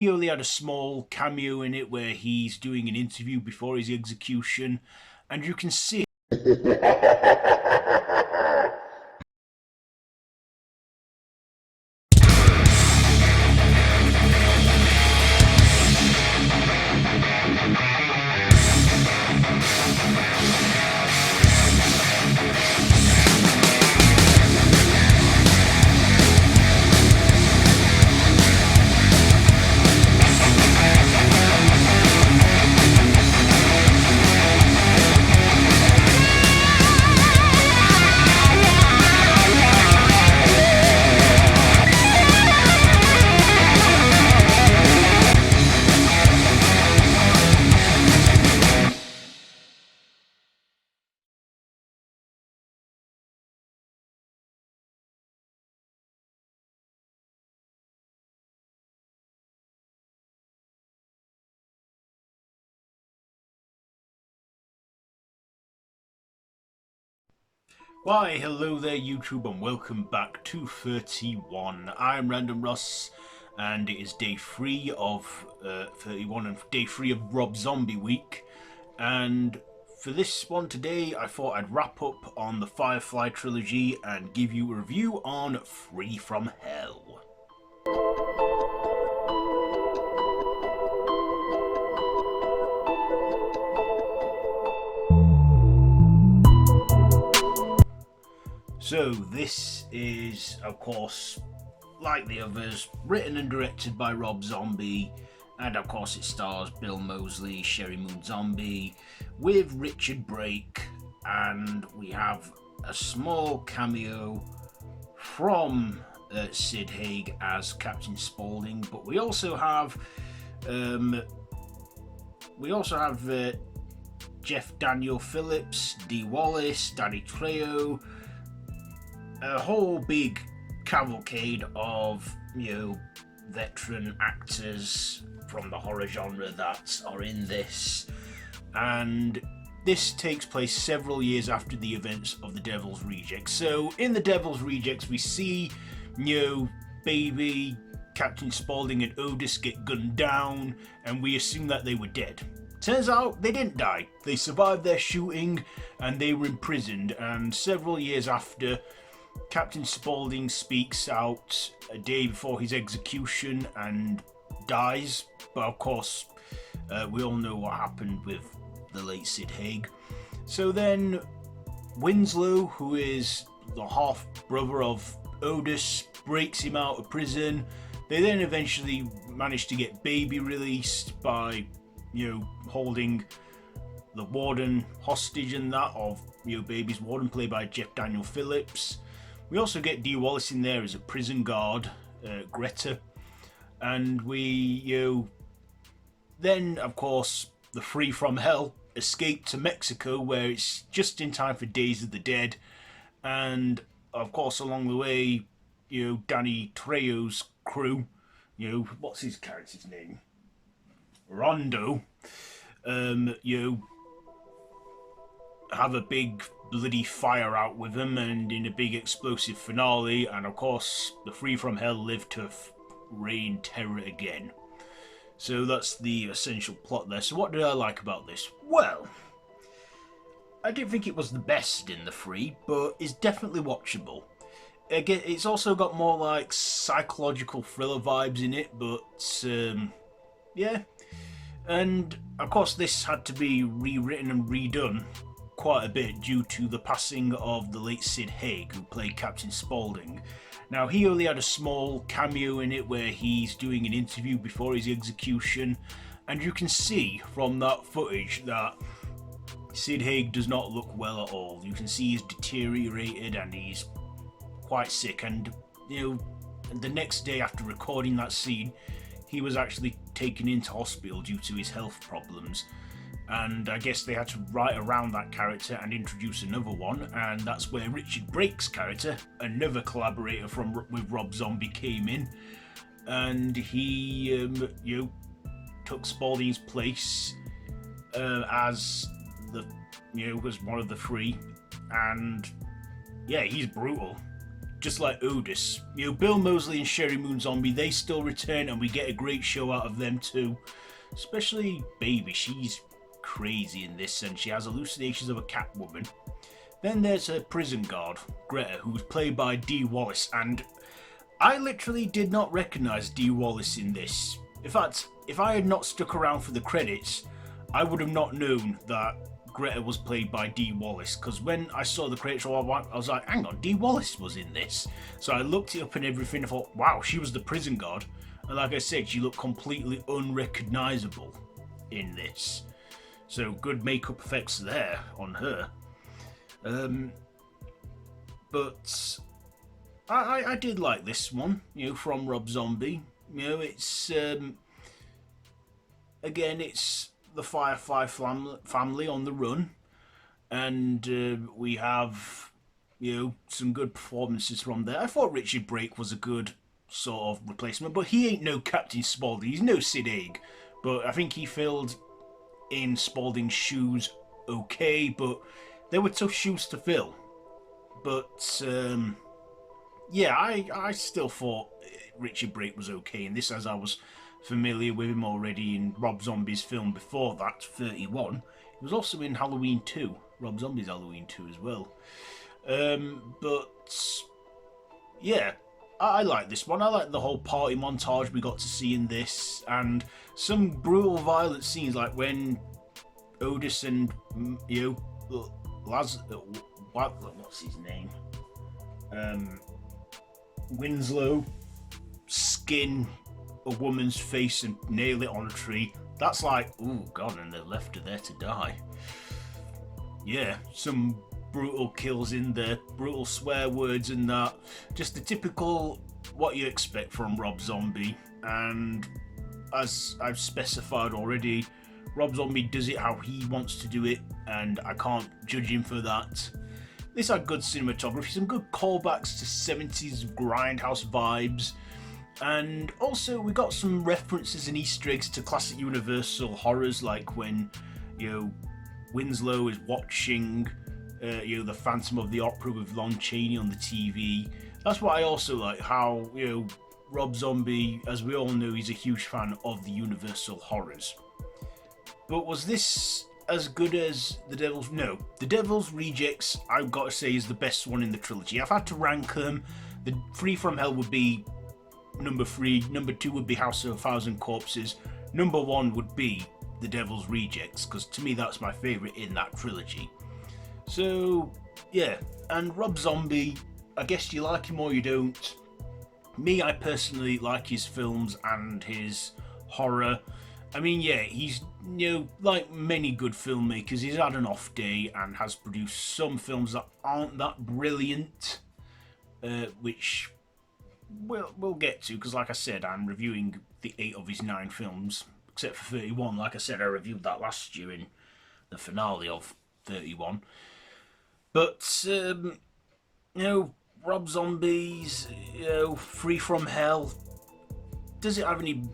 He only had a small cameo in it where he's doing an interview before his execution, and you can see Why, hello there, YouTube, and welcome back to 31. I'm Random Ross, and it is day 3 of 31 and day 3 of Rob Zombie Week. And for this one today, I thought I'd wrap up on the Firefly trilogy and give you a review on Free From Hell. So this is, of course, like the others, written and directed by Rob Zombie, and of course it stars Bill Mosely, Sheri Moon Zombie, with Richard Break, and we have a small cameo from Sid Haig as Captain Spaulding, but we also have Jeff Daniel Phillips, Dee Wallace, Danny Trejo, a whole big cavalcade of, veteran actors from the horror genre that are in this. And this takes place several years after the events of The Devil's Rejects. So in The Devil's Rejects, we see, baby Captain Spaulding and Otis get gunned down, and we assume that they were dead. Turns out they didn't die. They survived their shooting, and they were imprisoned. And several years after, Captain Spaulding speaks out a day before his execution and dies. But of course, we all know what happened with the late Sid Haig. So then Winslow, who is the half brother of Otis, breaks him out of prison. They then eventually manage to get Baby released by, holding the warden hostage and that of, Baby's warden, played by Jeff Daniel Phillips. We also get Dee Wallace in there as a prison guard, Greta. And we, then, of course, the Free From Hell escape to Mexico, where it's just in time for Days of the Dead. And, of course, along the way, Danny Trejo's crew, what's his character's name? Rondo, have a big bloody fire out with them, and in a big explosive finale, and of course the Free From Hell live to reign terror again. So that's the essential plot there. So what did I like about this? Well, I didn't think it was the best in the three, but it's definitely watchable. Again, it's also got more like psychological thriller vibes in it, but yeah. And of course this had to be rewritten and redone quite a bit due to the passing of the late Sid Haig, who played Captain Spaulding. Now, he only had a small cameo in it where he's doing an interview before his execution, and you can see from that footage that Sid Haig does not look well at all. You can see he's deteriorated and he's quite sick, and the next day after recording that scene, he was actually taken into hospital due to his health problems. And I guess they had to write around that character and introduce another one, and that's where Richard Break's character, another collaborator with Rob Zombie, came in, and he took Spaulding's place as was one of the three, and yeah, he's brutal. just like Otis. Bill Mosely and Sheri Moon Zombie, they still return, and we get a great show out of them too. Especially Baby, she's crazy in this, and she has hallucinations of a Catwoman. Then there's her prison guard, Greta, who's played by Dee Wallace, and I literally did not recognise Dee Wallace in this. In fact, if I had not stuck around for the credits, I would have not known that Greta was played by Dee Wallace, because when I saw the credits, I was like, hang on, Dee Wallace was in this. So I looked it up and everything, I thought, wow, she was the prison guard. And like I said, she looked completely unrecognisable in this. So good makeup effects there on her. But I did like this one, from Rob Zombie. It's again, it's the Firefly family on the run, and we have some good performances from there. I thought Richard Break was a good sort of replacement, but he ain't no Captain Spaulding. He's no Sid Haig, but I think he filled in Spaulding's shoes okay, but they were tough shoes to fill. But yeah, I still thought Richard Brake was okay in this, as I was familiar with him already in Rob Zombie's film before that, 31. He was also in Halloween 2, Rob Zombie's Halloween 2 as well. But yeah, I like this one. I like the whole party montage we got to see in this, and some brutal violent scenes, like when Otis and what's his name? Winslow skin a woman's face and nail it on a tree. That's like, oh god, and they left her there to die. Yeah, some brutal kills in there, brutal swear words and that. Just the typical what you expect from Rob Zombie. And as I've specified already, Rob Zombie does it how he wants to do it, and I can't judge him for that. This had good cinematography, some good callbacks to 70s grindhouse vibes, and also we got some references and Easter eggs to classic Universal horrors, like when Winslow is watching the Phantom of the Opera with Lon Chaney on the TV. That's what I also like, how Rob Zombie, as we all know, he's a huge fan of the Universal horrors. But was this as good as The Devil's? No. The Devil's Rejects, I've got to say, is the best one in the trilogy. I've had to rank them. The Free From Hell would be number 3, number 2 would be House of a Thousand Corpses, number 1 would be The Devil's Rejects, because to me that's my favourite in that trilogy. So, yeah, and Rob Zombie, I guess you like him or you don't. Me, I personally like his films and his horror. I mean, yeah, he's, like many good filmmakers, he's had an off day and has produced some films that aren't that brilliant, which we'll get to, because like I said, I'm reviewing the 8 of his 9 films, except for 31. Like I said, I reviewed that last year in the finale of 31. But, Rob Zombie's, Free From Hell, does it have any...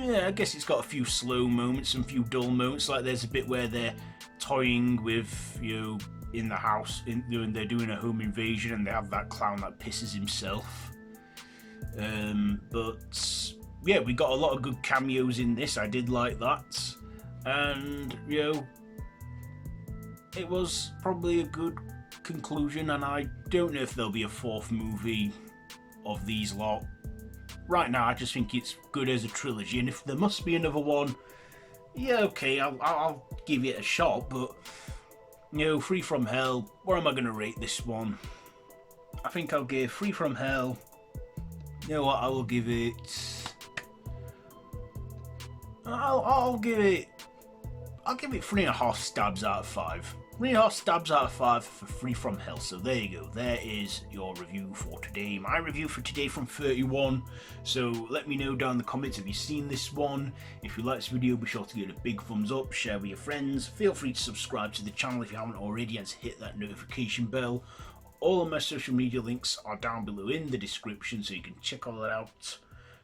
Yeah, I guess it's got a few slow moments and a few dull moments. Like there's a bit where they're toying with in the house, and they're doing a home invasion, and they have that clown that pisses himself. But yeah, we got a lot of good cameos in this. I did like that, and it was probably a good conclusion. And I don't know if there'll be a 4th movie of these lot. Right now, I just think it's good as a trilogy, and if there must be another one, yeah, okay, I'll give it a shot, but, Free From Hell, where am I going to rate this one? I think I'll give Free From Hell, I will give it... I'll give it 3.5 stabs out of 5. 3.5 stabs out of 5 for Free From Hell. So there you go. There is your review for today. My review for today from 31. So let me know down in the comments if you've seen this one. If you like this video, be sure to give it a big thumbs up, share with your friends. Feel free to subscribe to the channel if you haven't already, and to hit that notification bell. All of my social media links are down below in the description, so you can check all that out.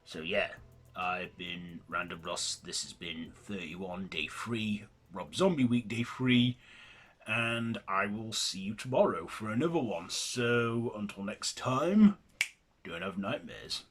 So yeah, I've been Random Ross. This has been 31, day 3, Rob Zombie week, day 3. And I will see you tomorrow for another one. So, until next time, don't have nightmares.